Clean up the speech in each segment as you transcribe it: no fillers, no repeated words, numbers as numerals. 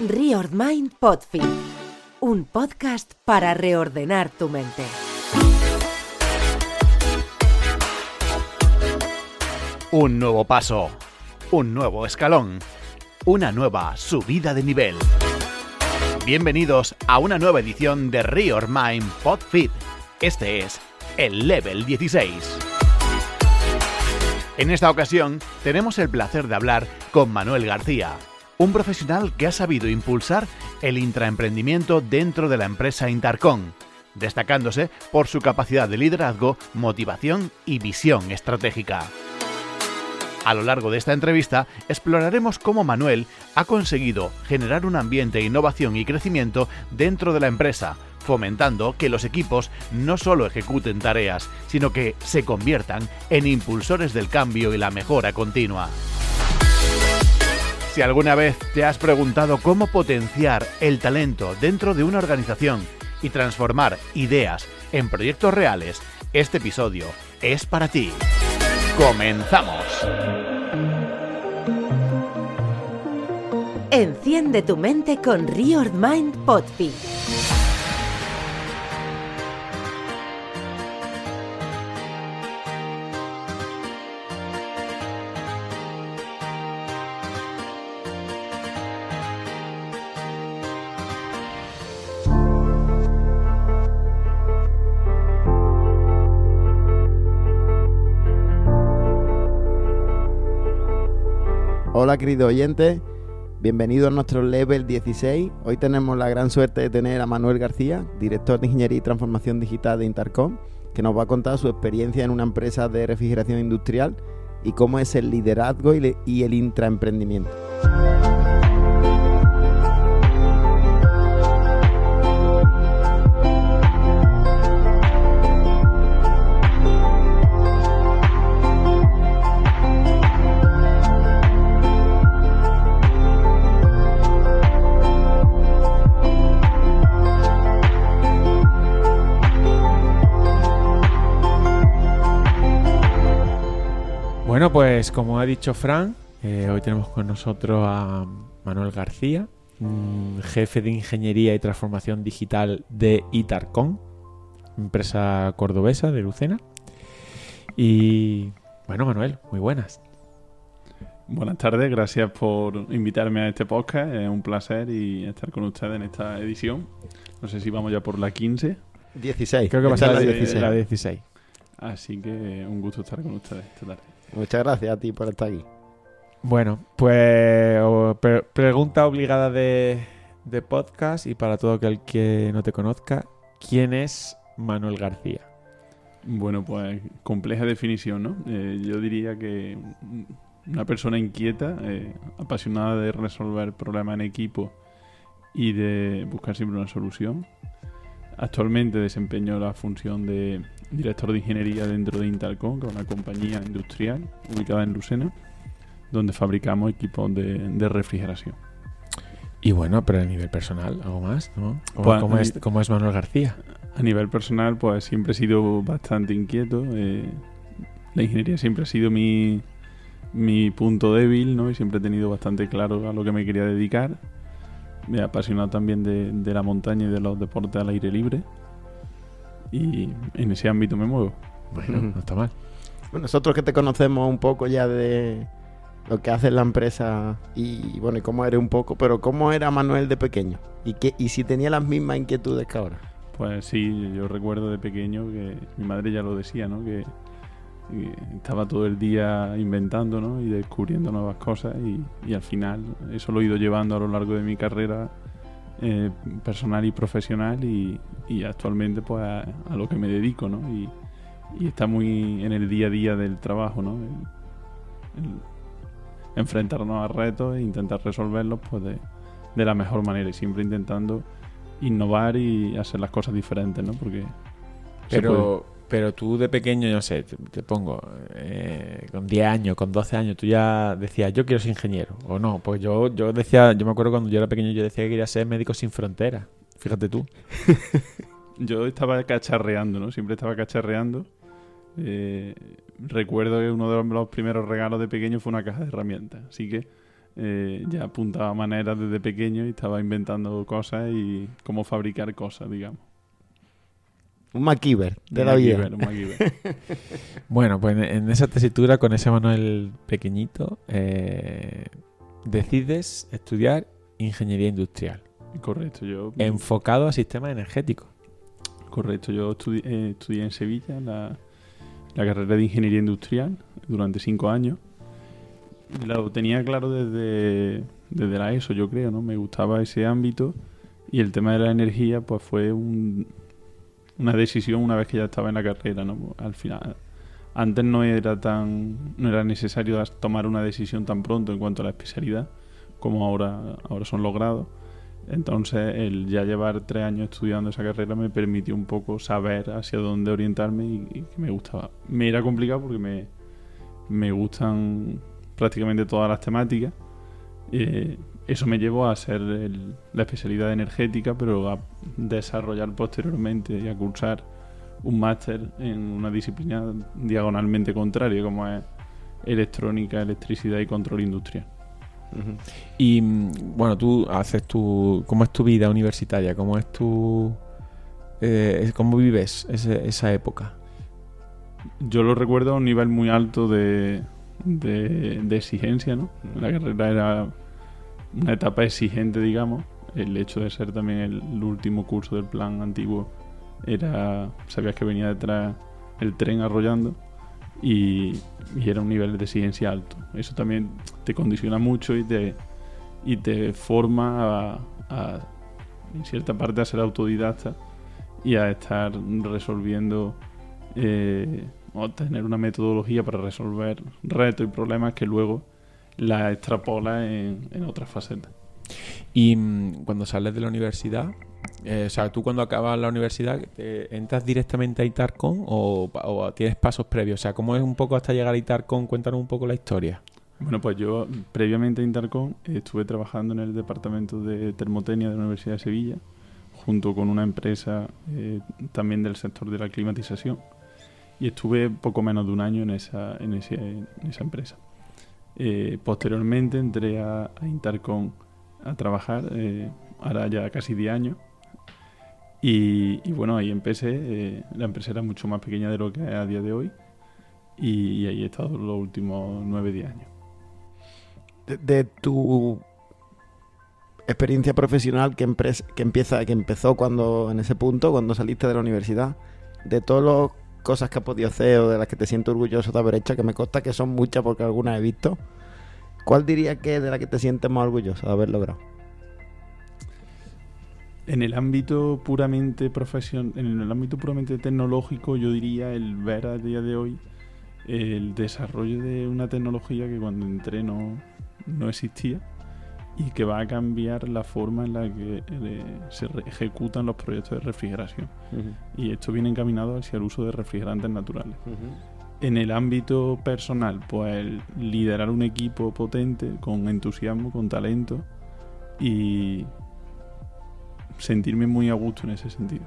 Reord Mind Podfeed, un podcast para reordenar tu mente. Un nuevo paso, un nuevo escalón, una nueva subida de nivel. Bienvenidos a una nueva edición de Reord Mind Podfeed. Este es el Level 16. En esta ocasión tenemos el placer de hablar con Manuel García, un profesional que ha sabido impulsar el intraemprendimiento dentro de la empresa Intercom, destacándose por su capacidad de liderazgo, motivación y visión estratégica. A lo largo de esta entrevista exploraremos cómo Manuel ha conseguido generar un ambiente de innovación y crecimiento dentro de la empresa, fomentando que los equipos no solo ejecuten tareas, sino que se conviertan en impulsores del cambio y la mejora continua. Si alguna vez te has preguntado cómo potenciar el talento dentro de una organización y transformar ideas en proyectos reales, este episodio es para ti. ¡Comenzamos! Enciende tu mente con Reord Mind Podfeed. Hola querido oyente, bienvenido a nuestro Level 16. Hoy tenemos la gran suerte de tener a Manuel García, director de Ingeniería y Transformación Digital de Intercom, que nos va a contar su experiencia en una empresa de refrigeración industrial y cómo es el liderazgo y el intraemprendimiento. Bueno, pues como ha dicho Fran, hoy tenemos con nosotros a Manuel García, jefe de Ingeniería y Transformación Digital de Intercom, empresa cordobesa de Lucena. Y bueno, Manuel, muy buenas. Buenas tardes, gracias por invitarme a este podcast. Es un placer y estar con ustedes en esta edición. No sé si vamos ya por la 15. 16. Creo que va a ser Esta la es 16. La 16. Así que un gusto estar con ustedes esta tarde. Muchas gracias a ti por estar aquí. Bueno, pues pregunta obligada de podcast y para todo aquel que no te conozca, ¿quién es Manuel García? Bueno, pues compleja definición, ¿no? Yo diría que una persona inquieta, apasionada de resolver problemas en equipo y de buscar siempre una solución. Actualmente desempeño la función de director de ingeniería dentro de Intercom, que es una compañía industrial ubicada en Lucena, donde fabricamos equipos de refrigeración. Y bueno, pero a nivel personal, algo más, ¿no? Pues, ¿Cómo es Manuel García? A nivel personal, pues siempre he sido bastante inquieto. La ingeniería siempre ha sido mi punto débil, ¿no? Y siempre he tenido bastante claro a lo que me quería dedicar. Me he apasionado también de la montaña y de los deportes al aire libre. Y en ese ámbito me muevo. Bueno, no está mal. Bueno, nosotros que te conocemos un poco ya de lo que hace la empresa y bueno, y cómo eres un poco, pero ¿cómo era Manuel de pequeño? Y si tenía las mismas inquietudes que ahora. Pues sí, yo recuerdo de pequeño que mi madre ya lo decía, ¿no? Que estaba todo el día inventando, ¿no? Y descubriendo nuevas cosas y al final eso lo he ido llevando a lo largo de mi carrera personal y profesional y actualmente pues a lo que me dedico, ¿no? Y está muy en el día a día del trabajo, ¿no? El enfrentarnos a retos e intentar resolverlos pues de la mejor manera y siempre intentando innovar y hacer las cosas diferentes, ¿no? Porque Pero tú de pequeño, yo no sé, te pongo, con 10 años, con 12 años, tú ya decías, yo quiero ser ingeniero, o no, pues yo decía, yo me acuerdo cuando yo era pequeño, yo decía que quería ser médico sin fronteras, fíjate tú. Yo estaba cacharreando, ¿no? Siempre estaba cacharreando. Recuerdo que uno de los primeros regalos de pequeño fue una caja de herramientas, así que ya apuntaba maneras desde pequeño y estaba inventando cosas y cómo fabricar cosas, digamos. Un MacGyver de la vida. Un MacGyver. Bueno, pues en esa tesitura, con ese Manuel pequeñito, decides estudiar ingeniería industrial. Correcto, yo Enfocado a sistemas energéticos. Correcto, yo estudié en Sevilla la carrera de ingeniería industrial durante 5 años. Lo tenía claro desde la ESO, yo creo, ¿no? Me gustaba ese ámbito y el tema de la energía pues fue una decisión una vez que ya estaba en la carrera, ¿no? Al final, antes no era necesario tomar una decisión tan pronto en cuanto a la especialidad como ahora son los grados. Entonces, el ya llevar 3 años estudiando esa carrera me permitió un poco saber hacia dónde orientarme y que me gustaba. Me era complicado porque me gustan prácticamente todas las temáticas. Eso me llevó a hacer la especialidad energética, pero a desarrollar posteriormente y a cursar un máster en una disciplina diagonalmente contraria, como es electrónica, electricidad y control industrial. Y bueno, tú haces ¿cómo es tu vida universitaria? ¿Cómo es cómo vives esa época? Yo lo recuerdo a un nivel muy alto de exigencia, ¿no? La carrera era una etapa exigente, digamos. El hecho de ser también el último curso del plan antiguo sabías que venía detrás el tren arrollando y era un nivel de exigencia alto. Eso también te condiciona mucho y te forma en cierta parte a ser autodidacta y a estar resolviendo o tener una metodología para resolver retos y problemas que luego la extrapola en otras facetas. Y cuando sales de la universidad, o sea, tú cuando acabas la universidad, ¿entras directamente a Itarcon o tienes pasos previos? O sea, ¿cómo es un poco hasta llegar a Itarcon? Cuéntanos un poco la historia. Bueno, pues yo previamente a Itarcon estuve trabajando en el departamento de termotecnia de la Universidad de Sevilla, junto con una empresa también del sector de la climatización, y estuve poco menos de un año en esa empresa. Posteriormente entré a Itarcon a trabajar, ahora ya casi 10 años, y bueno, ahí empecé. La empresa era mucho más pequeña de lo que es a día de hoy, y ahí he estado los últimos 9-10 años. De tu experiencia profesional que empezó en ese punto, cuando saliste de la universidad, de todas las cosas que has podido hacer o de las que te siento orgulloso de haber hecho, que me consta que son muchas porque algunas he visto, ¿cuál dirías que es de la que te sientes más orgulloso de haber logrado? En el ámbito puramente en el ámbito puramente tecnológico, yo diría el ver a día de hoy el desarrollo de una tecnología que cuando entré no existía y que va a cambiar la forma en la que se ejecutan los proyectos de refrigeración. Y esto viene encaminado hacia el uso de refrigerantes naturales. En el ámbito personal, pues liderar un equipo potente, con entusiasmo, con talento y sentirme muy a gusto en ese sentido.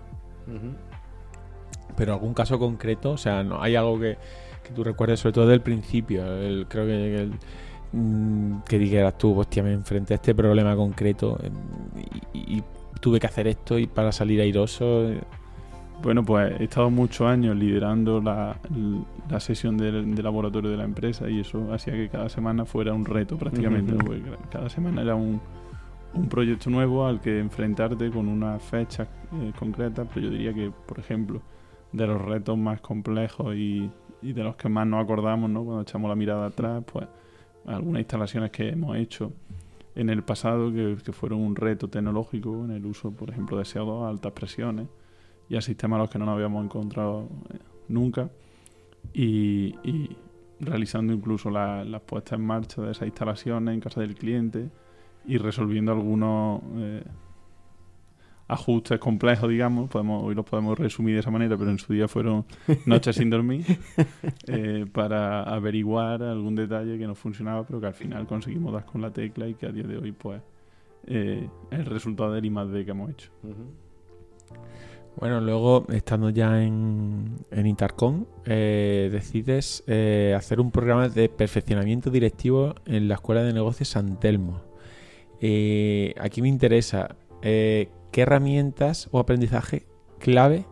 Pero algún caso concreto, o sea, ¿no hay algo que tú recuerdes, sobre todo del principio? Creo que dijeras tú, hostia, me enfrenté a este problema concreto y tuve que hacer esto y para salir airoso. Bueno, pues he estado muchos años liderando la sesión de laboratorio de la empresa y eso hacía que cada semana fuera un reto prácticamente. Cada semana era un proyecto nuevo al que enfrentarte con una fecha concreta, pero yo diría que, por ejemplo, de los retos más complejos y de los que más nos acordamos, ¿no? Cuando echamos la mirada atrás, pues algunas instalaciones que hemos hecho en el pasado que fueron un reto tecnológico en el uso, por ejemplo, de CO2 a altas presiones y a sistemas a los que no nos habíamos encontrado nunca y realizando incluso las puestas en marcha de esas instalaciones en casa del cliente y resolviendo algunos ajustes complejos, digamos. Hoy los podemos resumir de esa manera, pero en su día fueron noches sin dormir para averiguar algún detalle que no funcionaba, pero que al final conseguimos dar con la tecla y que a día de hoy pues es el resultado del I+D que hemos hecho. Bueno, luego, estando ya en Intercom, decides hacer un programa de perfeccionamiento directivo en la Escuela de Negocios San Telmo. Aquí me interesa, ¿qué herramientas o aprendizaje clave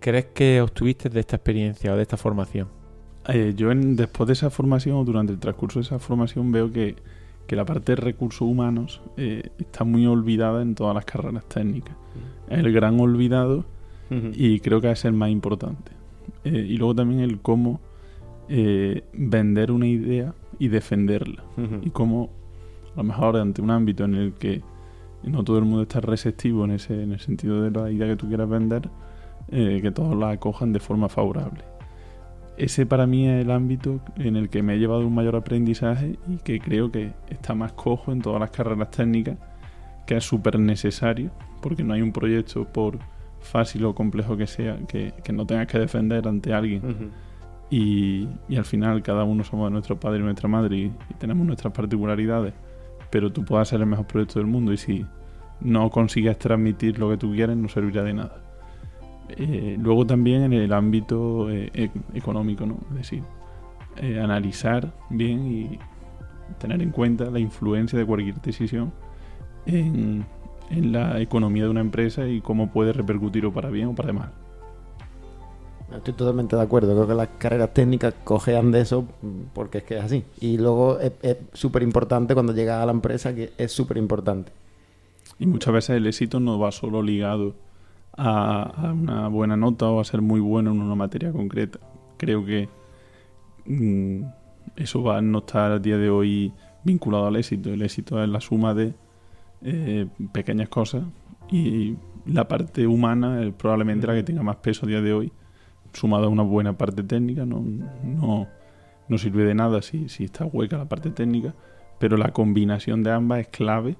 crees que obtuviste de esta experiencia o de esta formación? Yo después de esa formación o durante el transcurso de esa formación veo que la parte de recursos humanos está muy olvidada en todas las carreras técnicas. Es el gran olvidado y creo que es el más importante. Y luego también el cómo vender una idea y defenderla. Y cómo, a lo mejor ante un ámbito en el que no todo el mundo está receptivo en el sentido de la idea que tú quieras vender, que todos la acojan de forma favorable. Ese para mí es el ámbito en el que me he llevado un mayor aprendizaje y que creo que está más cojo en todas las carreras técnicas, que es súper necesario, porque no hay un proyecto, por fácil o complejo que sea, que no tengas que defender ante alguien. Y al final cada uno somos nuestro padre y nuestra madre y tenemos nuestras particularidades, pero tú puedes hacer el mejor proyecto del mundo y si no consigues transmitir lo que tú quieres no servirá de nada. Luego también en el ámbito económico, ¿no? Es decir, analizar bien y tener en cuenta la influencia de cualquier decisión en la economía de una empresa y cómo puede repercutir o para bien o para mal. Estoy totalmente de acuerdo. Creo que las carreras técnicas cojean de eso porque es que es así. Y luego es súper importante cuando llegas a la empresa, que es súper importante. Y muchas veces el éxito no va solo ligado a una buena nota o a ser muy bueno en una materia concreta. Creo que eso va a no estar a día de hoy vinculado al éxito. El éxito es la suma de pequeñas cosas y la parte humana es probablemente la que tenga más peso a día de hoy, sumado a una buena parte técnica. No sirve de nada si está hueca la parte técnica, pero la combinación de ambas es clave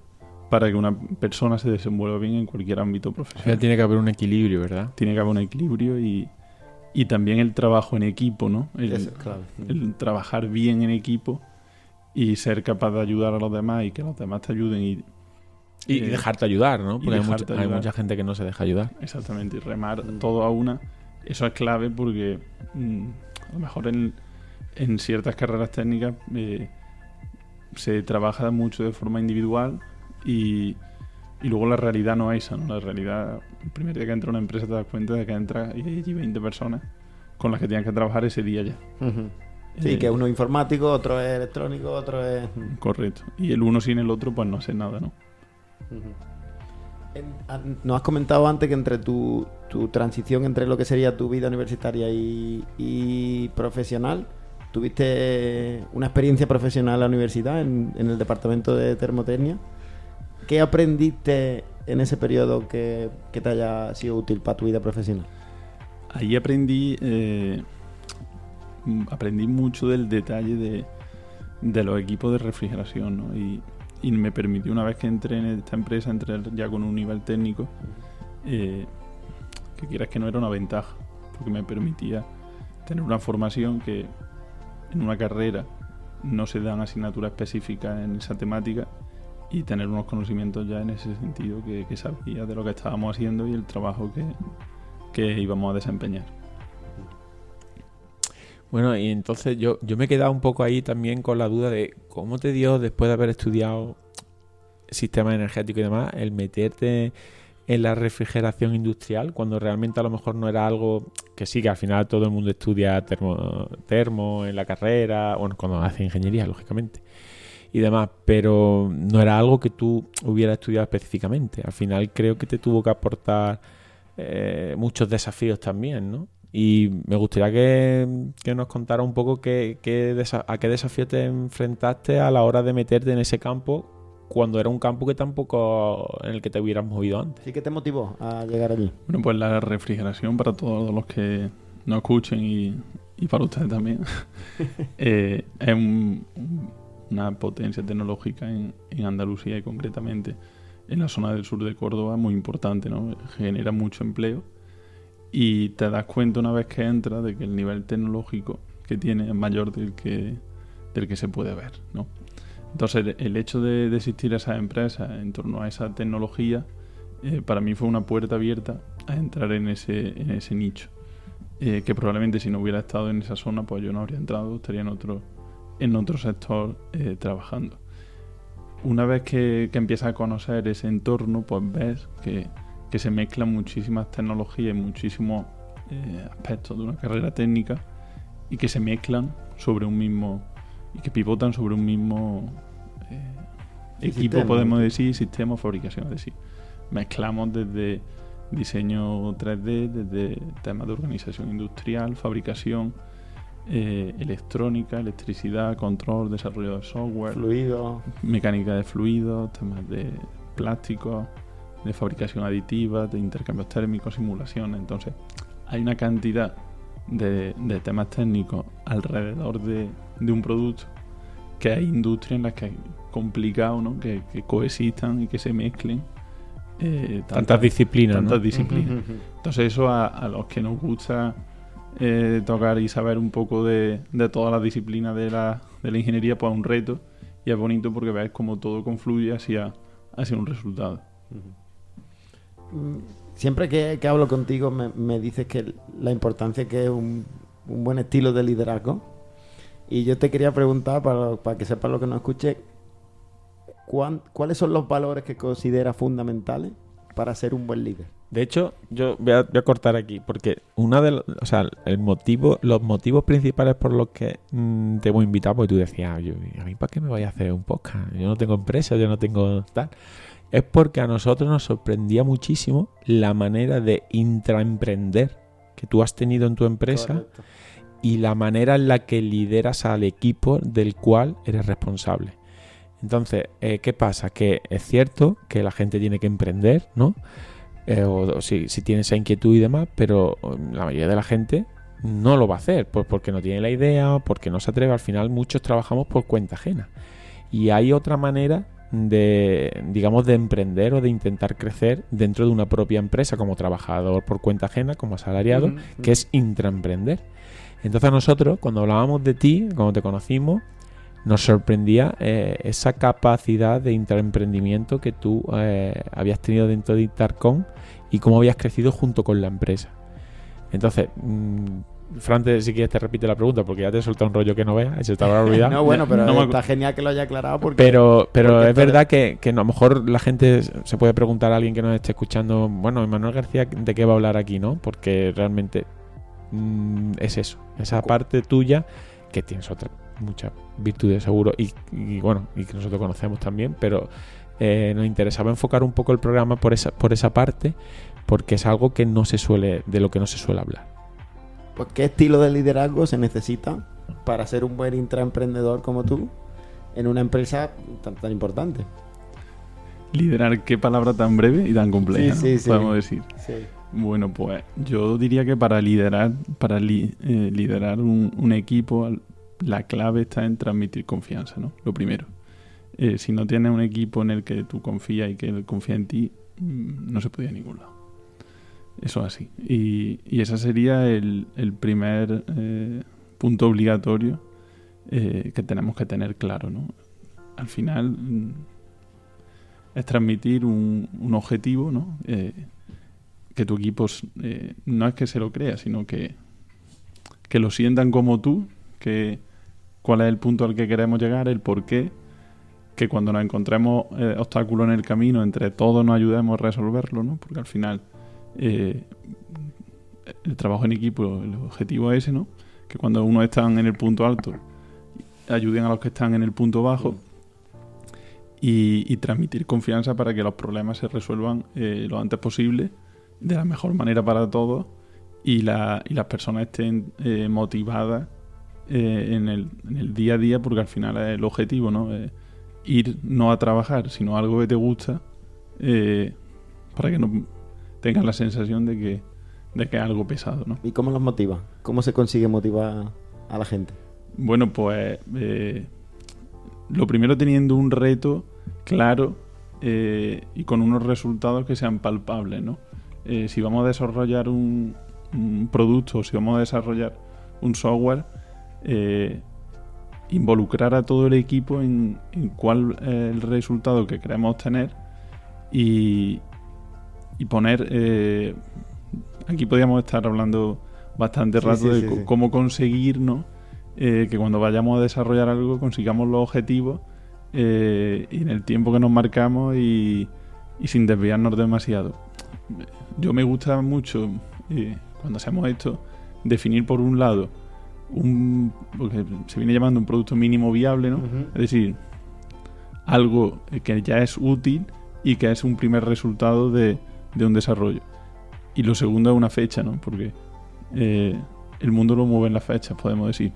para que una persona se desenvuelva bien en cualquier ámbito profesional. Tiene que haber un equilibrio, ¿verdad? Tiene que haber un equilibrio y también el trabajo en equipo, ¿no? El trabajar bien en equipo y ser capaz de ayudar a los demás y que los demás te ayuden y dejarte ayudar, ¿no? Porque hay mucha gente que no se deja ayudar. Exactamente, y remar todo a una. Eso es clave porque a lo mejor en ciertas carreras técnicas se trabaja mucho de forma individual y luego la realidad no es esa, ¿no? La realidad, el primer día que entra a una empresa te das cuenta de que entras y hay allí 20 personas con las que tienes que trabajar ese día ya. Sí, que uno es informático, otro es electrónico, otro es... Correcto. Y el uno sin el otro pues no hace nada, ¿no? Nos has comentado antes que entre tu transición entre lo que sería tu vida universitaria y profesional, tuviste una experiencia profesional en la universidad, en el departamento de termotecnia. ¿Qué aprendiste en ese periodo que te haya sido útil para tu vida profesional? Ahí aprendí mucho del detalle de los equipos de refrigeración, ¿no? Y me permitió, una vez que entré en esta empresa, entrar ya con un nivel técnico que quieras que no era una ventaja, porque me permitía tener una formación que en una carrera no se dan asignaturas específicas en esa temática y tener unos conocimientos ya en ese sentido que sabía de lo que estábamos haciendo y el trabajo que íbamos a desempeñar. Bueno, y entonces yo me he quedado un poco ahí también con la duda de cómo te dio, después de haber estudiado sistemas energéticos y demás, el meterte en la refrigeración industrial, cuando realmente a lo mejor no era algo que sí, que al final todo el mundo estudia termo en la carrera, bueno, cuando hace ingeniería, lógicamente, y demás, pero no era algo que tú hubieras estudiado específicamente. Al final creo que te tuvo que aportar muchos desafíos también, ¿no? Y me gustaría que nos contara un poco a qué desafío te enfrentaste a la hora de meterte en ese campo, cuando era un campo que tampoco en el que te hubieras movido antes. ¿Sí que te motivó a llegar allí? Bueno, pues la refrigeración, para todos los que nos escuchen y para ustedes también, es una potencia tecnológica en Andalucía y concretamente en la zona del sur de Córdoba muy importante, ¿no? Genera mucho empleo y te das cuenta una vez que entras de que el nivel tecnológico que tiene es mayor del que se puede ver, ¿no? Entonces el hecho de existir esas empresas en torno a esa tecnología para mí fue una puerta abierta a entrar en ese nicho. Que probablemente si no hubiera estado en esa zona, pues yo no habría entrado, estaría en otro sector trabajando. Una vez que empiezas a conocer ese entorno, pues ves que se mezclan muchísimas tecnologías y muchísimos aspectos de una carrera técnica y que se mezclan sobre un mismo y que pivotan sobre un mismo equipo, sistema, podemos decir, sistema o fabricación. Es decir, mezclamos desde diseño 3D, desde temas de organización industrial, fabricación, electrónica, electricidad, control, desarrollo de software, Fluido. mecánica de fluidos, temas de plásticos, de fabricación aditiva, de intercambios térmicos, simulaciones. Entonces, hay una cantidad de temas técnicos alrededor de un producto que hay industrias en las que es complicado, ¿no? que coexistan y que se mezclen Tantas disciplinas, ¿no? Entonces eso a los que nos gusta tocar y saber un poco de todas las disciplinas de la ingeniería, pues es un reto y es bonito porque ves cómo todo confluye hacia un resultado. Siempre que hablo contigo me dices que la importancia que es un buen estilo de liderazgo, y yo te quería preguntar para que sepas lo que nos escuche, ¿cuáles son los valores que consideras fundamentales para ser un buen líder? De hecho, yo voy a cortar aquí, porque los motivos principales por los que te hemos invitado, porque tú decías, ¿a mí para qué me voy a hacer un podcast? Yo no tengo empresa, yo no tengo tal. Es porque a nosotros nos sorprendía muchísimo la manera de intraemprender que tú has tenido en tu empresa. Correcto. Y la manera en la que lideras al equipo del cual eres responsable. Entonces, ¿qué pasa? Que es cierto que la gente tiene que emprender, ¿no? O si tiene esa inquietud y demás, pero la mayoría de la gente no lo va a hacer, pues porque no tiene la idea o porque no se atreve. Al final muchos trabajamos por cuenta ajena. Y hay otra manera de emprender o de intentar crecer dentro de una propia empresa como trabajador por cuenta ajena, como asalariado, que es intraemprender. Entonces a nosotros, cuando hablábamos de ti, cuando te conocimos, nos sorprendía esa capacidad de intraemprendimiento que tú habías tenido dentro de Intercom y cómo habías crecido junto con la empresa. Entonces, Fran, si quieres te repite la pregunta porque ya te he soltado un rollo que no veas y se te habrá olvidado. No, bueno, pero está genial que lo haya aclarado porque... Pero es verdad que a lo mejor la gente se puede preguntar a alguien que nos esté escuchando, bueno, Manuel García, ¿de qué va a hablar aquí, no? Porque realmente es eso, esa parte tuya que tienes otras muchas virtudes seguro y que nosotros conocemos también, pero nos interesaba enfocar un poco el programa por esa parte porque es algo que de lo que no se suele hablar. Pues ¿qué estilo de liderazgo se necesita para ser un buen intraemprendedor como tú en una empresa tan importante? Liderar, qué palabra tan breve y tan compleja, sí, podemos decir. Sí. Bueno, pues yo diría que para liderar un equipo, la clave está en transmitir confianza, ¿no? Lo primero. Si no tienes un equipo en el que tú confías y que él confía en ti, no se puede ir a ningún lado. Eso es así. Y ese sería el primer punto obligatorio que tenemos que tener claro, ¿no? Al final es transmitir un objetivo, ¿no? Que tu equipo no es que se lo crea, sino que lo sientan como tú, que cuál es el punto al que queremos llegar, el por qué, que cuando nos encontremos obstáculos en el camino, entre todos nos ayudemos a resolverlo, ¿no? Porque al final el trabajo en equipo, el objetivo es ese, ¿no? Que cuando uno está en el punto alto, ayuden a los que están en el punto bajo y transmitir confianza para que los problemas se resuelvan lo antes posible, de la mejor manera para todos y las personas estén motivadas en el día a día, porque al final es el objetivo, ¿no? Ir no a trabajar, sino a algo que te gusta, para que no tengas la sensación de que es algo pesado, ¿no? ¿Y cómo los motiva? ¿Cómo se consigue motivar a la gente? Bueno, pues lo primero teniendo un reto claro y con unos resultados que sean palpables, ¿no? Si vamos a desarrollar un producto, si vamos a desarrollar un software, involucrar a todo el equipo en cuál es el resultado que queremos obtener y y poner... aquí podríamos estar hablando bastante rato de cómo conseguir, ¿no? Que cuando vayamos a desarrollar algo consigamos los objetivos y en el tiempo que nos marcamos y sin desviarnos demasiado. Yo me gusta mucho, cuando hacemos esto, definir por un lado porque se viene llamando un producto mínimo viable, ¿no? Uh-huh. Es decir, algo que ya es útil y que es un primer resultado de un desarrollo. Y lo segundo es una fecha, ¿no? Porque el mundo lo mueve en las fechas, podemos decir.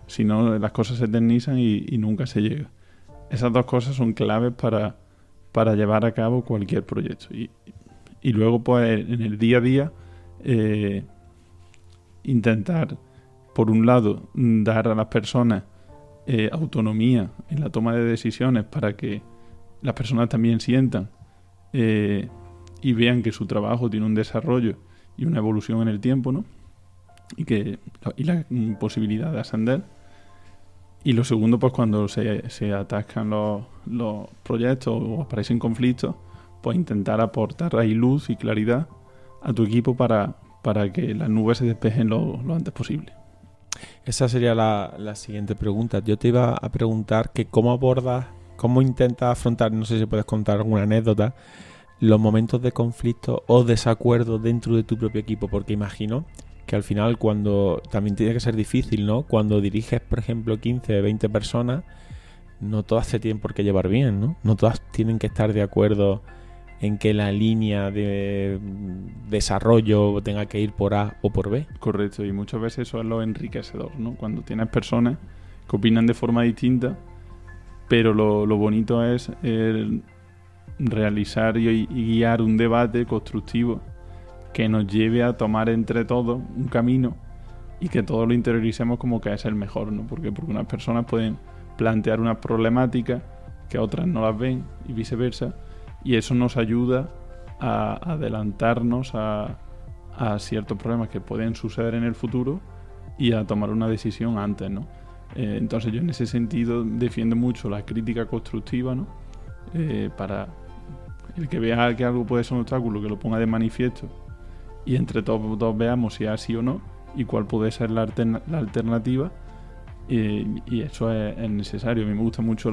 Si no, las cosas se eternizan y nunca se llega. Esas dos cosas son claves para llevar a cabo cualquier proyecto. Y luego, pues, en el día a día, intentar, por un lado, dar a las personas autonomía en la toma de decisiones para que las personas también sientan y vean que su trabajo tiene un desarrollo y una evolución en el tiempo, ¿no? Y la posibilidad de ascender. Y lo segundo, pues cuando se atascan los proyectos o aparecen conflictos, pues intentar aportar ahí luz y claridad a tu equipo para que las nubes se despejen lo antes posible. Esa sería la siguiente pregunta. Yo te iba a preguntar que cómo intentas afrontar, no sé si puedes contar alguna anécdota, los momentos de conflicto o desacuerdo dentro de tu propio equipo, porque imagino que al final también tiene que ser difícil, ¿no? Cuando diriges, por ejemplo, 15, 20 personas, no todas se tienen por qué llevar bien, ¿no? No todas tienen que estar de acuerdo en que la línea de desarrollo tenga que ir por A o por B. Correcto, y muchas veces eso es lo enriquecedor, ¿no? Cuando tienes personas que opinan de forma distinta, pero lo bonito es realizar y guiar un debate constructivo que nos lleve a tomar entre todos un camino y que todos lo interioricemos como que es el mejor, ¿no? Porque unas personas pueden plantear una problemática que otras no las ven y viceversa, y eso nos ayuda a adelantarnos a ciertos problemas que pueden suceder en el futuro y a tomar una decisión antes, ¿no? Entonces yo en ese sentido defiendo mucho la crítica constructiva, ¿no? Para el que vea que algo puede ser un obstáculo, que lo ponga de manifiesto y entre todos veamos si es así o no y cuál puede ser la alternativa, y eso es necesario. A mí me gusta mucho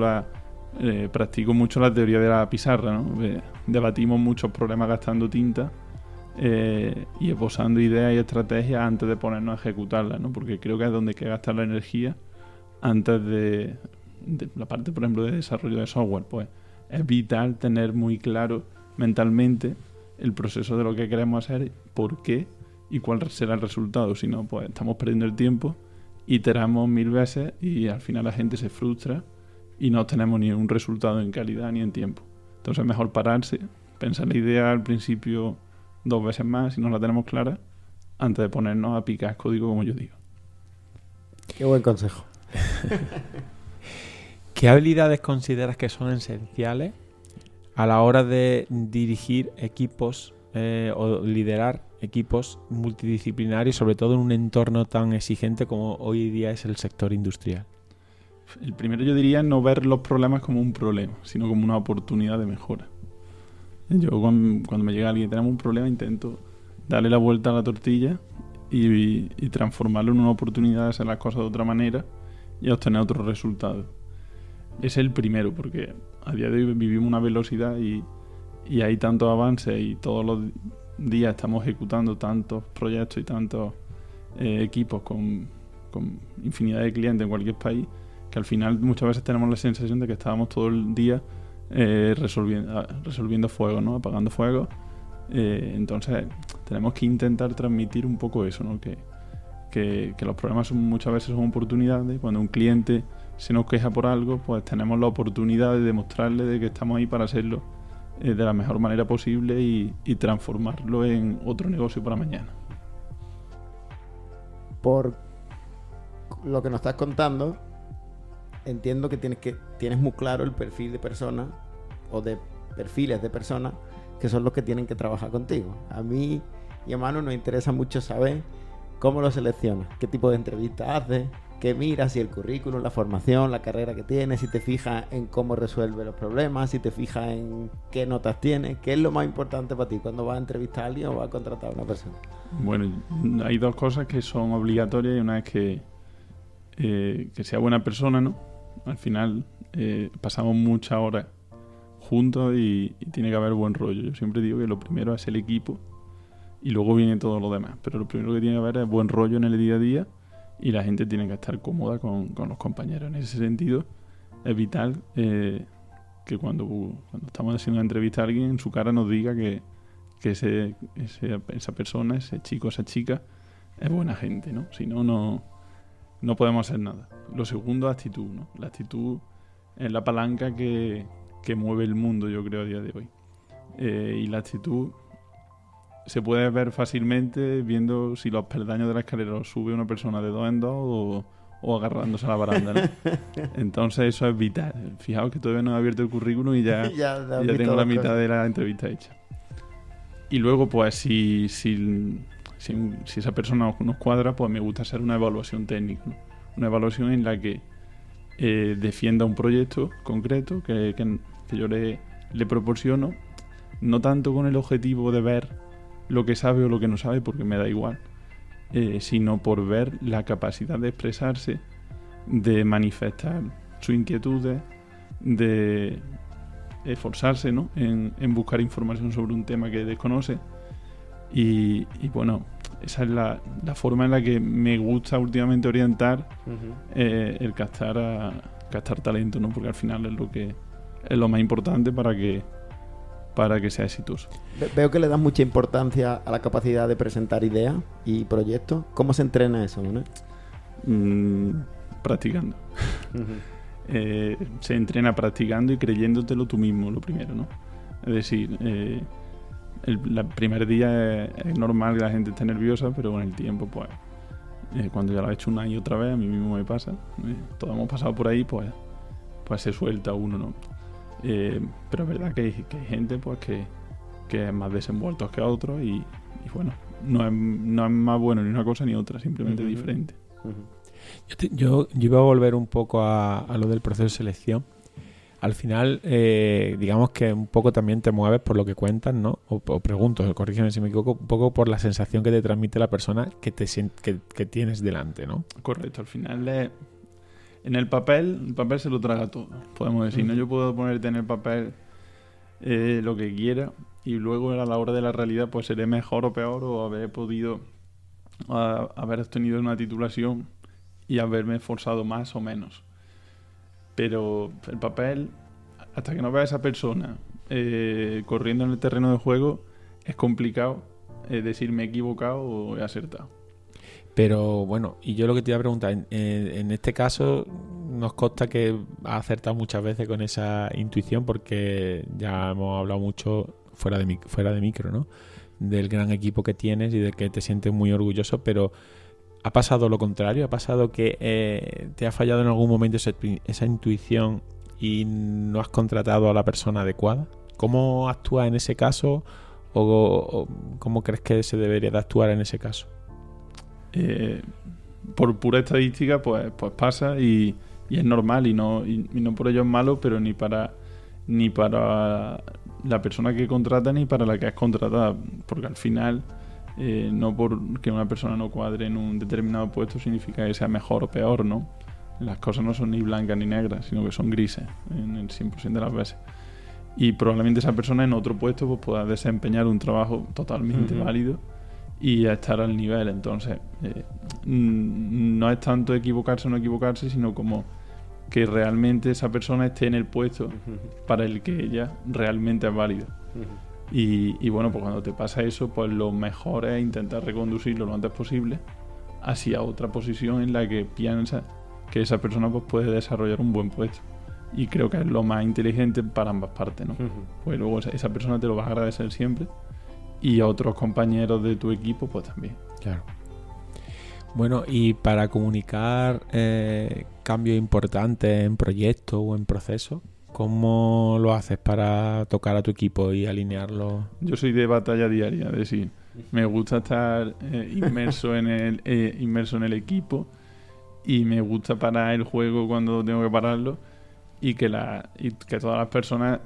practico mucho la teoría de la pizarra, ¿no? Debatimos muchos problemas gastando tinta y esbozando ideas y estrategias antes de ponernos a ejecutarlas, ¿no? Porque creo que es donde hay que gastar la energía antes de la parte, por ejemplo, de desarrollo de software. Pues es vital tener muy claro mentalmente el proceso de lo que queremos hacer, por qué y cuál será el resultado. Si no, pues estamos perdiendo el tiempo, iteramos 1000 veces y al final la gente se frustra y no obtenemos ni un resultado en calidad ni en tiempo. Entonces es mejor pararse, pensar la idea al principio 2 veces más si no la tenemos clara, antes de ponernos a picar código, como yo digo. Qué buen consejo. ¿Qué habilidades consideras que son esenciales a la hora de dirigir equipos o liderar equipos multidisciplinarios, sobre todo en un entorno tan exigente como hoy día es el sector industrial? El primero, yo diría, no ver los problemas como un problema, sino como una oportunidad de mejora. Yo cuando me llega alguien y tenemos un problema, intento darle la vuelta a la tortilla y transformarlo en una oportunidad de hacer las cosas de otra manera y obtener otros resultados. Es el primero, porque a día de hoy vivimos una velocidad y hay tantos avances y todos los días estamos ejecutando tantos proyectos y tantos equipos con infinidad de clientes en cualquier país, que al final muchas veces tenemos la sensación de que estábamos todo el día resolviendo fuego, ¿no? Apagando fuego. Entonces tenemos que intentar transmitir un poco eso, ¿no? Que los problemas muchas veces son oportunidades. Cuando un cliente se nos queja por algo, pues tenemos la oportunidad de demostrarle de que estamos ahí para hacerlo de la mejor manera posible y transformarlo en otro negocio para mañana. Por lo que nos estás contando, entiendo que tienes muy claro el perfil de personas o de perfiles de personas que son los que tienen que trabajar contigo. A mí y a Manu nos interesa mucho saber cómo lo seleccionas, qué tipo de entrevistas haces, que mira si el currículum, la formación, la carrera que tiene, si te fijas en cómo resuelve los problemas, si te fijas en qué notas tiene, qué es lo más importante para ti cuando vas a entrevistar a alguien o vas a contratar a una persona. Bueno, hay dos cosas que son obligatorias y una es que sea buena persona, ¿no? Al final pasamos muchas horas juntos y tiene que haber buen rollo. Yo siempre digo que lo primero es el equipo y luego viene todo lo demás, pero lo primero que tiene que haber es buen rollo en el día a día y la gente tiene que estar cómoda con los compañeros. En ese sentido es vital que cuando estamos haciendo una entrevista a alguien, en su cara nos diga que esa persona, ese chico, esa chica es buena gente, ¿no? Si no, no podemos hacer nada. Lo segundo, actitud, ¿no? La actitud es la palanca que mueve el mundo, yo creo, a día de hoy. Y la actitud se puede ver fácilmente viendo si los peldaños de la escalera los sube una persona de 2 en 2 o agarrándose a la baranda, ¿no? Entonces eso es vital. Fijaos que todavía no he abierto el currículum y ya tengo la mitad de la entrevista hecha. Y luego, pues, si esa persona nos cuadra, pues me gusta hacer una evaluación técnica, ¿no? Una evaluación en la que defienda un proyecto concreto que yo le proporciono, no tanto con el objetivo de ver lo que sabe o lo que no sabe, porque me da igual, sino por ver la capacidad de expresarse, de manifestar sus inquietudes, de esforzarse, ¿no? en buscar información sobre un tema que desconoce. Y bueno, esa es la forma en la que me gusta últimamente orientar el captar talento, ¿no? Porque al final es lo más importante para que sea exitoso. Veo que le das mucha importancia a la capacidad de presentar ideas y proyectos. ¿Cómo se entrena eso, ¿no? Practicando. Se entrena practicando y creyéndotelo tú mismo, lo primero, ¿no? Es decir, el primer día es normal que la gente esté nerviosa, pero con el tiempo, pues, cuando ya lo he hecho una y otra vez, a mí mismo me pasa, todos hemos pasado por ahí, pues se suelta uno, ¿no? Pero es verdad que hay gente, pues, que es más desenvueltos que otros y bueno, no es más bueno ni una cosa ni otra, simplemente diferente. Yo iba a volver un poco a lo del proceso de selección. Al final, digamos que un poco también te mueves por lo que cuentas, ¿no? O pregunto, corrígeme si me equivoco, un poco por la sensación que te transmite la persona que tienes delante, ¿no? Correcto, al final en el papel se lo traga todo, podemos decir, ¿no? Yo puedo ponerte en el papel lo que quiera y luego a la hora de la realidad pues seré mejor o peor o haber podido haber obtenido una titulación y haberme esforzado más o menos. Pero el papel, hasta que no veas a esa persona corriendo en el terreno de juego, es complicado decir me he equivocado o he acertado. Pero bueno, y yo lo que te iba a preguntar, en este caso nos consta que has acertado muchas veces con esa intuición porque ya hemos hablado mucho fuera de micro, ¿no? Del gran equipo que tienes y de que te sientes muy orgulloso, pero ¿ha pasado lo contrario? ¿Ha pasado que te ha fallado en algún momento esa intuición y no has contratado a la persona adecuada? ¿Cómo actúas en ese caso o cómo crees que se debería de actuar en ese caso? Por pura estadística pues pasa y es normal y no por ello es malo, pero ni para la persona que contrata ni para la que es contratada, porque al final no porque una persona no cuadre en un determinado puesto significa que sea mejor o peor, ¿no? Las cosas no son ni blancas ni negras, sino que son grises en el 100% de las veces. Y probablemente esa persona en otro puesto pues pueda desempeñar un trabajo totalmente válido y estar al nivel. Entonces no es tanto equivocarse o no equivocarse, sino como que realmente esa persona esté en el puesto para el que ella realmente es válida. Y bueno, pues cuando te pasa eso, pues lo mejor es intentar reconducirlo lo antes posible hacia otra posición en la que piensa que esa persona pues puede desarrollar un buen puesto. Y creo que es lo más inteligente para ambas partes, ¿no? Pues luego esa persona te lo va a agradecer siempre y a otros compañeros de tu equipo pues también. Claro. Bueno, y para comunicar cambios importantes en proyectos o en procesos, ¿cómo lo haces para tocar a tu equipo y alinearlo? Yo soy de batalla diaria, es decir, me gusta estar inmerso en el equipo y me gusta parar el juego cuando tengo que pararlo y que todas las personas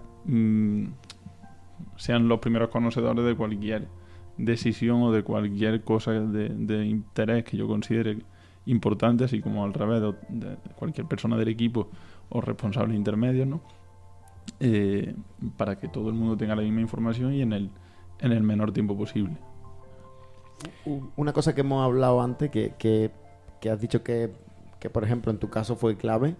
sean los primeros conocedores de cualquier decisión o de cualquier cosa de interés que yo considere importante, así como al revés de cualquier persona del equipo o responsables intermedios, ¿no? Para que todo el mundo tenga la misma información y en el menor tiempo posible. Una cosa que hemos hablado antes, que has dicho que por ejemplo en tu caso fue clave,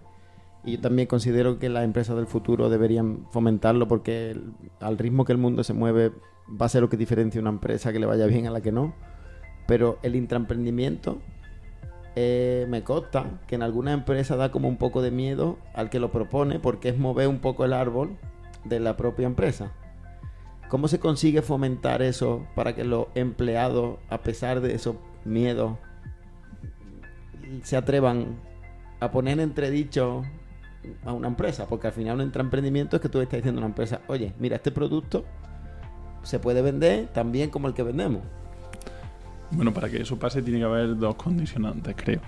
y yo también considero que las empresas del futuro deberían fomentarlo, porque al ritmo que el mundo se mueve va a ser lo que diferencia una empresa que le vaya bien a la que no. Pero el intraemprendimiento me consta que en algunas empresas da como un poco de miedo al que lo propone, porque es mover un poco el árbol de la propia empresa. ¿Cómo se consigue fomentar eso para que los empleados, a pesar de esos miedos, se atrevan a poner en entredicho a una empresa? Porque al final un intraemprendimiento es que tú estás diciendo a una empresa: oye, mira, este producto se puede vender tan bien como el que vendemos. Bueno, para que eso pase tiene que haber dos condicionantes, creo.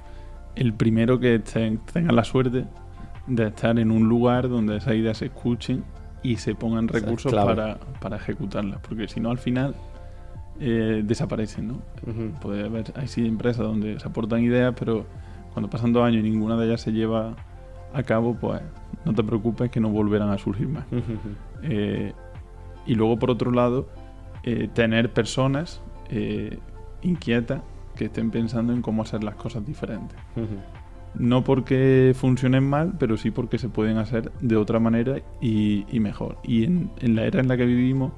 El primero, que tengan la suerte de estar en un lugar donde esas ideas se escuchen y se pongan recursos para ejecutarlas, porque si no al final desaparecen, ¿no? Uh-huh. Puede haber, hay sí empresas donde se aportan ideas, pero cuando pasan 2 años y ninguna de ellas se lleva a cabo, pues no te preocupes que no volverán a surgir más. Uh-huh. Y luego, por otro lado, tener personas inquietas que estén pensando en cómo hacer las cosas diferentes. Uh-huh. No porque funcionen mal, pero sí porque se pueden hacer de otra manera y mejor. Y en la era en la que vivimos,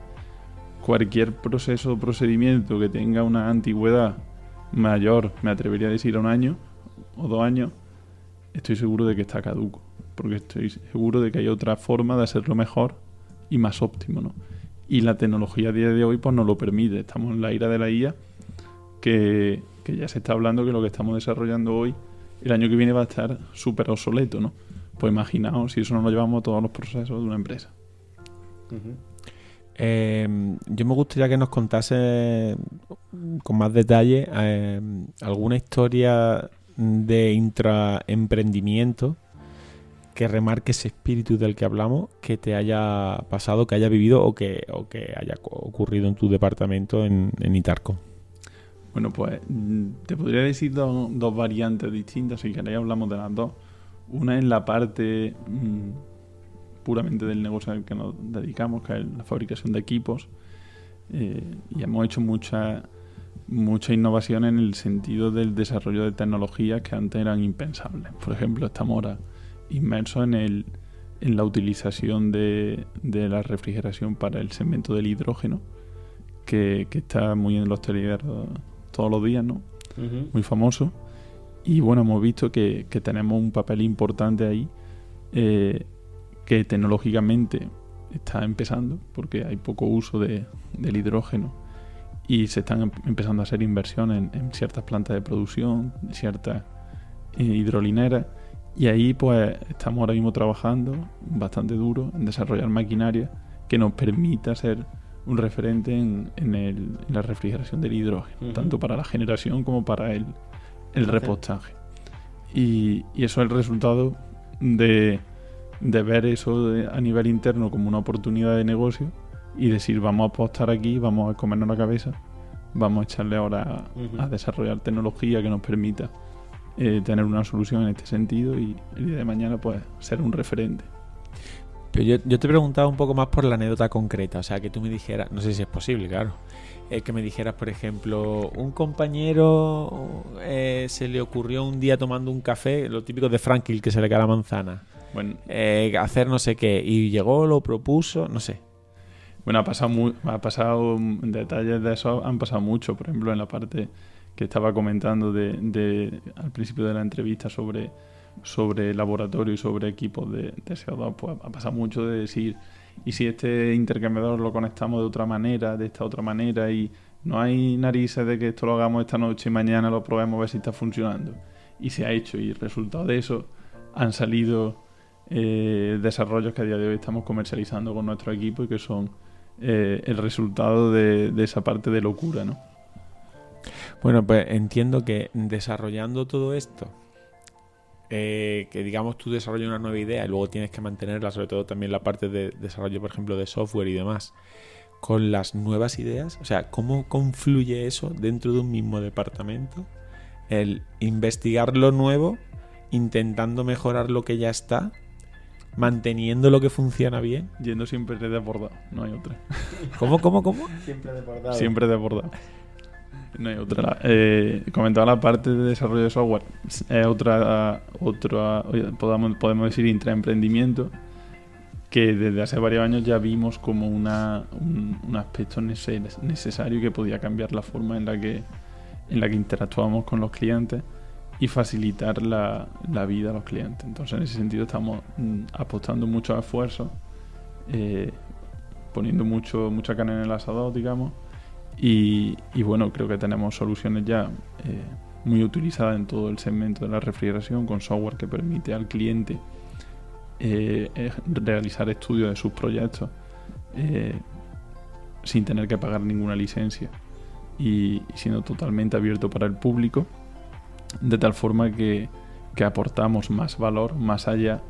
cualquier proceso o procedimiento que tenga una antigüedad mayor, me atrevería a decir a 1 año o 2 años, estoy seguro de que está caduco, porque estoy seguro de que hay otra forma de hacerlo mejor y más óptimo, ¿no? Y la tecnología a día de hoy pues nos lo permite. Estamos en la era de la IA, que ya se está hablando que lo que estamos desarrollando hoy, el año que viene va a estar súper obsoleto, ¿no? Pues imaginaos si eso nos lo llevamos a todos los procesos de una empresa. Uh-huh. Yo me gustaría que nos contase con más detalle alguna historia de intraemprendimiento que remarque ese espíritu del que hablamos, que te haya pasado, que haya vivido o que haya ocurrido en tu departamento en Itarcom. Bueno, pues te podría decir dos variantes distintas, si queréis hablamos de las dos. Una es la parte puramente del negocio al que nos dedicamos, que es la fabricación de equipos, y hemos hecho mucha innovación en el sentido del desarrollo de tecnologías que antes eran impensables. Por ejemplo, estamos ahora inmersos en la utilización de la refrigeración para el segmento del hidrógeno, que está muy en los telediarios todos los días, ¿no? Uh-huh. Muy famoso. Y bueno, hemos visto que tenemos un papel importante ahí, que tecnológicamente está empezando, porque hay poco uso del hidrógeno y se están empezando a hacer inversiones en ciertas plantas de producción, ciertas hidrolineras, y ahí pues estamos ahora mismo trabajando bastante duro en desarrollar maquinaria que nos permita ser un referente en la refrigeración del hidrógeno, uh-huh, tanto para la generación como para el repostaje. Y eso es el resultado de ver eso a nivel interno como una oportunidad de negocio y decir: vamos a apostar aquí, vamos a comernos la cabeza, vamos a echarle ahora a desarrollar tecnología que nos permita tener una solución en este sentido y el día de mañana pues ser un referente. Pero yo te preguntaba un poco más por la anécdota concreta, o sea, que tú me dijeras, no sé si es posible, claro, que me dijeras, por ejemplo, un compañero se le ocurrió un día tomando un café, lo típico de Franklin, que se le cae la manzana, bueno, hacer no sé qué, y llegó, lo propuso, no sé. Bueno, ha pasado detalles de eso, han pasado mucho. Por ejemplo, en la parte que estaba comentando al principio de la entrevista sobre laboratorio y sobre equipos de CO2, pues ha pasado mucho de decir: ¿y si este intercambiador lo conectamos de otra manera, de esta otra manera, y no hay narices de que esto lo hagamos esta noche y mañana lo probemos a ver si está funcionando? Y se ha hecho, y el resultado de eso han salido desarrollos que a día de hoy estamos comercializando con nuestro equipo y que son el resultado de esa parte de locura, ¿no? Bueno, pues entiendo que desarrollando todo esto que digamos tú desarrollas una nueva idea y luego tienes que mantenerla, sobre todo también la parte de desarrollo, por ejemplo, de software y demás, con las nuevas ideas, o sea, ¿cómo confluye eso dentro de un mismo departamento? El investigar lo nuevo, intentando mejorar lo que ya está, manteniendo lo que funciona bien. Yendo siempre desbordado, no hay otra. ¿Cómo? Siempre desbordado. Siempre desbordado. No hay otra. Comentaba la parte de desarrollo de software. Es otra podemos decir intraemprendimiento, que desde hace varios años ya vimos como un aspecto necesario que podía cambiar la forma en la que interactuamos con los clientes y facilitar la vida a los clientes. Entonces, en ese sentido estamos apostando muchos esfuerzos, poniendo mucha carne en el asador, digamos, y bueno, creo que tenemos soluciones ya muy utilizadas en todo el segmento de la refrigeración, con software que permite al cliente realizar estudios de sus proyectos sin tener que pagar ninguna licencia y siendo totalmente abierto para el público, de tal forma que aportamos más valor más allá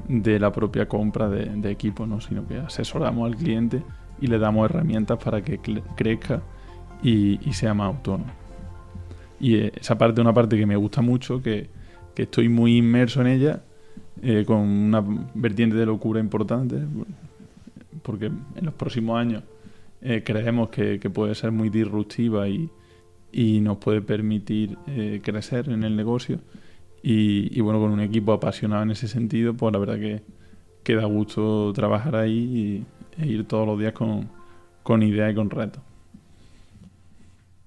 de la propia compra de equipo, ¿no? Sino que asesoramos al cliente y le damos herramientas para que crezca y sea más autónomo. Y esa parte es una parte que me gusta mucho, que estoy muy inmerso en ella, con una vertiente de locura importante, porque en los próximos años creemos que puede ser muy disruptiva y nos puede permitir crecer en el negocio. Y bueno, con un equipo apasionado en ese sentido, pues la verdad que da gusto trabajar ahí e ir todos los días con ideas y con retos.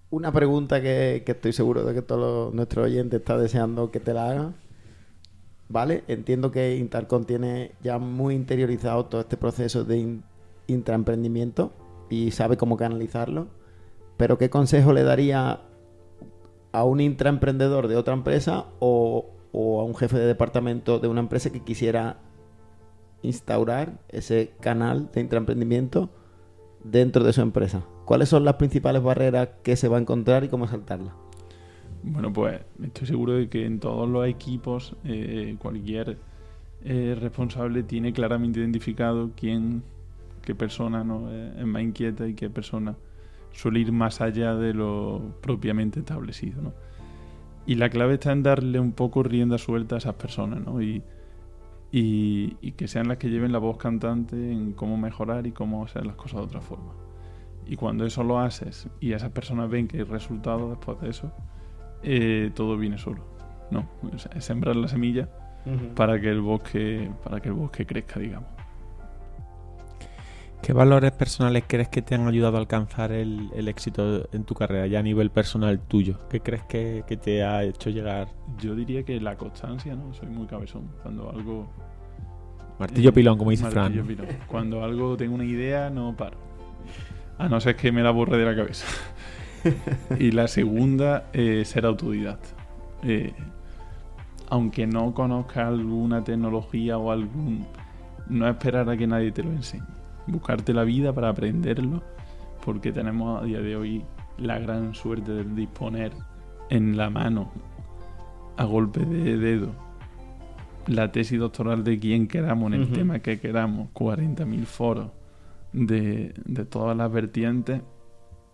Una pregunta que estoy seguro de que todos nuestros oyentes están deseando que te la hagan. ¿Vale? Entiendo que Intercom tiene ya muy interiorizado todo este proceso de intraemprendimiento y sabe cómo canalizarlo. Pero ¿qué consejo le daría a un intraemprendedor de otra empresa o a un jefe de departamento de una empresa que quisiera instaurar ese canal de intraemprendimiento dentro de su empresa? ¿Cuáles son las principales barreras que se va a encontrar y cómo saltarlas? Bueno, pues estoy seguro de que en todos los equipos cualquier responsable tiene claramente identificado qué persona, ¿no?, es más inquieta y qué persona suele ir más allá de lo propiamente establecido, ¿no? Y la clave está en darle un poco rienda suelta a esas personas, ¿no? Y que sean las que lleven la voz cantante en cómo mejorar y cómo hacer las cosas de otra forma. Y cuando eso lo haces y esas personas ven que hay resultados después de eso, todo viene solo, ¿no? Es sembrar la semilla para que el bosque crezca, digamos. ¿Qué valores personales crees que te han ayudado a alcanzar el éxito en tu carrera, ya a nivel personal tuyo? ¿Qué crees que te ha hecho llegar? Yo diría que la constancia, ¿no? Soy muy cabezón. Cuando algo... Martillo pilón, como dice Fran. Pilón. Cuando algo tengo una idea, no paro. A no ser que me la borre de la cabeza. Y la segunda, ser autodidacta. Aunque no conozca alguna tecnología o no esperar a que nadie te lo enseñe. Buscarte la vida para aprenderlo, porque tenemos a día de hoy la gran suerte de disponer en la mano, a golpe de dedo, la tesis doctoral de quien queramos en el tema que queramos, 40.000 foros de todas las vertientes,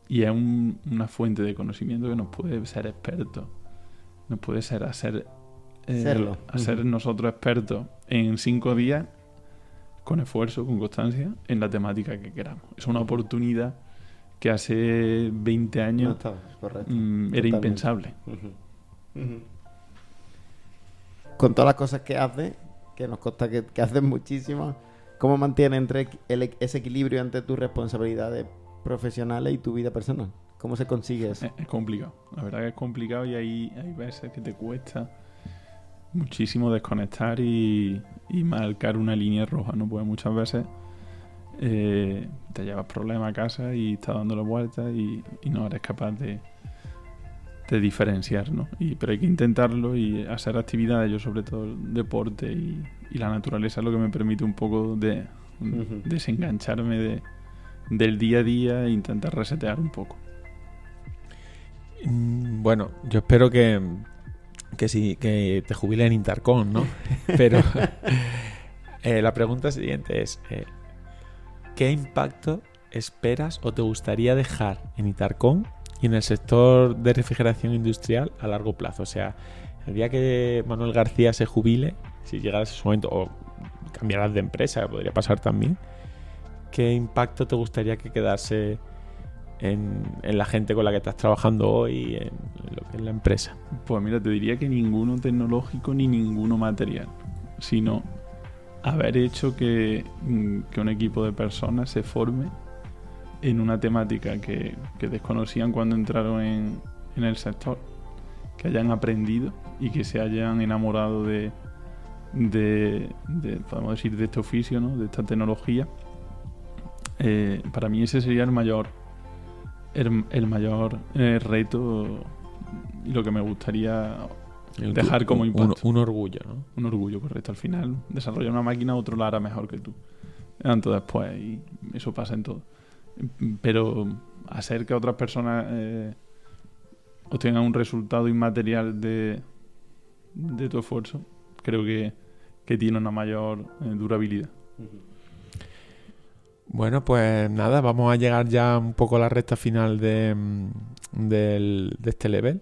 y es una fuente de conocimiento que nos puede ser expertos, nos puede ser hacer nosotros expertos en 5 días, con esfuerzo, con constancia, en la temática que queramos. Es una oportunidad que hace 20 años era impensable. Con todas las cosas que haces, que nos consta que haces muchísimas, ¿cómo mantienes ese equilibrio entre tus responsabilidades profesionales y tu vida personal? ¿Cómo se consigue eso? Es complicado. La verdad que es complicado y hay veces que te cuesta muchísimo desconectar y marcar una línea roja, ¿no? Porque muchas veces te llevas problemas a casa y estás dándole vueltas y no eres capaz de diferenciar, ¿no? Pero hay que intentarlo y hacer actividades, yo sobre todo el deporte y la naturaleza es lo que me permite un poco de desengancharme del día a día e intentar resetear un poco. Bueno, yo espero que que sí, que te jubiles en Intercom, ¿no? Pero la pregunta siguiente es, ¿qué impacto esperas o te gustaría dejar en Intercom y en el sector de refrigeración industrial a largo plazo? O sea, el día que Manuel García se jubile, si llegara ese momento, o cambiarás de empresa, podría pasar también, ¿qué impacto te gustaría que quedase en la gente con la que estás trabajando hoy, en lo que es la empresa? Pues mira, te diría que ninguno tecnológico ni ninguno material, sino haber hecho que un equipo de personas se forme en una temática que desconocían cuando entraron en el sector, que hayan aprendido y que se hayan enamorado de podemos decir, de este oficio, ¿no? De esta tecnología. Para mí ese sería el mayor reto y lo que me gustaría dejar como impacto. Un orgullo, ¿no? Un orgullo, correcto. Al final, desarrollar una máquina, otro la hará mejor que tú. Tanto después, y eso pasa en todo. Pero hacer que otras personas obtengan un resultado inmaterial de tu esfuerzo, creo que tiene una mayor durabilidad. Bueno, pues nada, vamos a llegar ya un poco a la recta final de este level.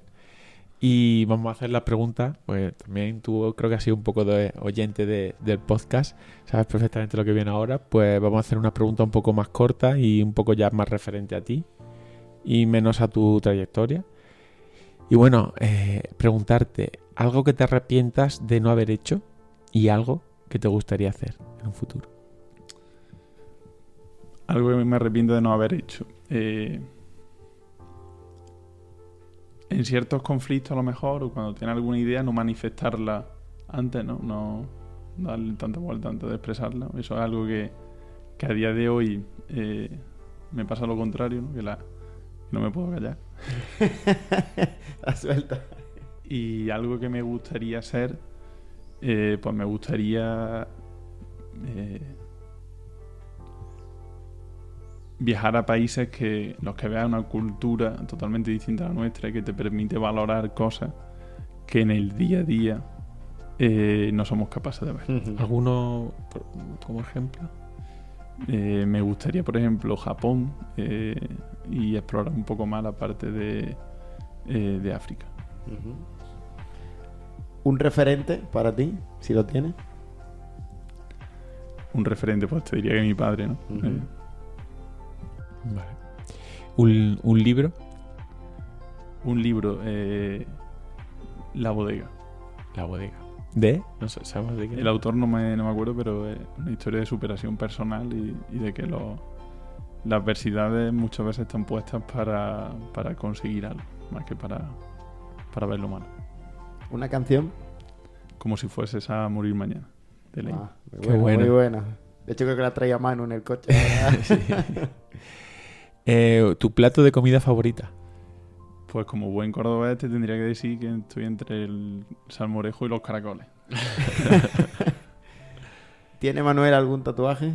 Y vamos a hacer las preguntas. Pues también tú creo que has sido un poco de oyente del podcast, sabes perfectamente lo que viene ahora. Pues vamos a hacer una pregunta un poco más corta y un poco ya más referente a ti y menos a tu trayectoria. Y bueno, preguntarte algo que te arrepientas de no haber hecho y algo que te gustaría hacer en un futuro. Algo que me arrepiento de no haber hecho. En ciertos conflictos a lo mejor, o cuando tienes alguna idea, no manifestarla antes, no darle tanta vuelta antes de expresarla. Eso es algo que a día de hoy me pasa lo contrario, ¿no? Que no me puedo callar. La suelta. Y algo que me gustaría hacer, pues me gustaría viajar a países los que vean una cultura totalmente distinta a la nuestra y que te permite valorar cosas que en el día a día no somos capaces de ver. ¿Alguno como ejemplo? Me gustaría, por ejemplo, Japón y explorar un poco más la parte de África. ¿Un referente para ti, si lo tienes? Un referente, pues te diría que mi padre, ¿no? Vale. ¿Un libro? Un libro, La bodega. La bodega. ¿De? No sé, ¿sabes de qué? El autor no me acuerdo, pero es una historia de superación personal y de que las adversidades muchas veces están puestas para conseguir algo, más que para ver lo malo. ¿Una canción? Como si fueses a morir mañana, de ley. Muy buena, muy buena. De hecho creo que la traía a mano en el coche. Sí. ¿Tu plato de comida favorita? Pues como buen cordobés te tendría que decir que estoy entre el salmorejo y los caracoles. ¿Tiene Manuel algún tatuaje?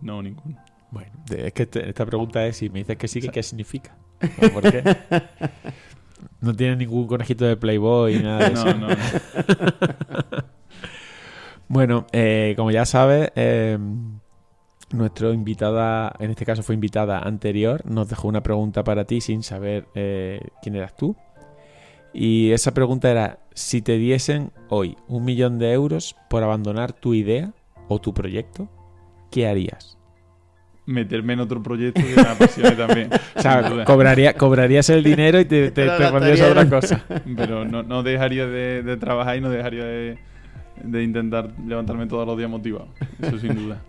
No, ninguno. Bueno, es que esta pregunta es, si me dices que sí, ¿qué significa? ¿Por qué? No tiene ningún conejito de Playboy ni nada de eso. No. Bueno, como ya sabes, nuestra invitada, en este caso fue invitada anterior, nos dejó una pregunta para ti sin saber quién eras tú. Y esa pregunta era, si te diesen hoy 1 millón de euros por abandonar tu idea o tu proyecto, ¿qué harías? Meterme en otro proyecto que me apasione también. O sea, cobrarías el dinero y te pondrías a otra cosa. Pero no dejaría de trabajar y no dejaría de intentar levantarme todos los días motivado. Eso sin duda.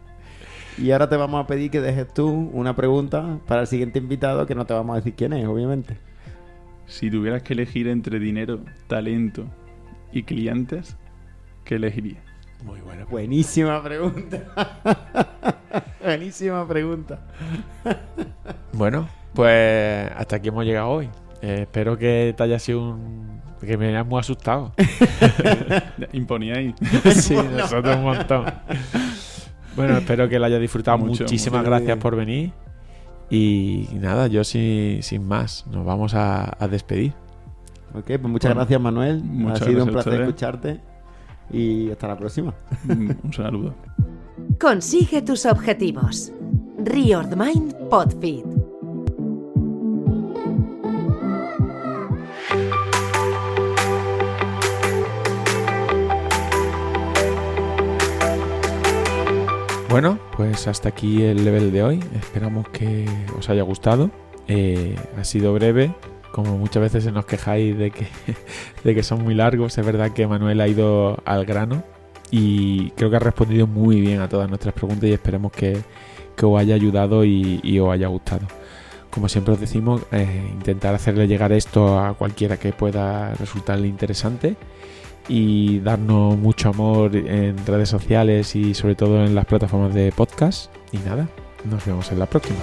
Y ahora te vamos a pedir que dejes tú una pregunta para el siguiente invitado, que no te vamos a decir quién es, obviamente. Si tuvieras que elegir entre dinero, talento y clientes, ¿qué elegirías? Muy buena. Buenísima pregunta. Buenísima pregunta. Bueno, pues hasta aquí hemos llegado hoy. Espero que te haya sido que me hayas muy asustado. Imponíais. Sí, nosotros un montón. Bueno, espero que lo hayas disfrutado. Muchísimas gracias por venir. Y nada, yo sin más, nos vamos a despedir. Ok, pues muchas gracias, Manuel. Muchas Ha sido un gracias a placer ustedes. escucharte y hasta la próxima. Un saludo. Consigue tus objetivos. Riord Mind Podfit. Bueno, pues hasta aquí el level de hoy. Esperamos que os haya gustado. Ha sido breve, como muchas veces se nos quejáis de que son muy largos. Es verdad que Manuel ha ido al grano y creo que ha respondido muy bien a todas nuestras preguntas y esperemos que os haya ayudado y os haya gustado. Como siempre os decimos, intentar hacerle llegar esto a cualquiera que pueda resultarle interesante y darnos mucho amor en redes sociales y sobre todo en las plataformas de podcast. Y nada, nos vemos en la próxima.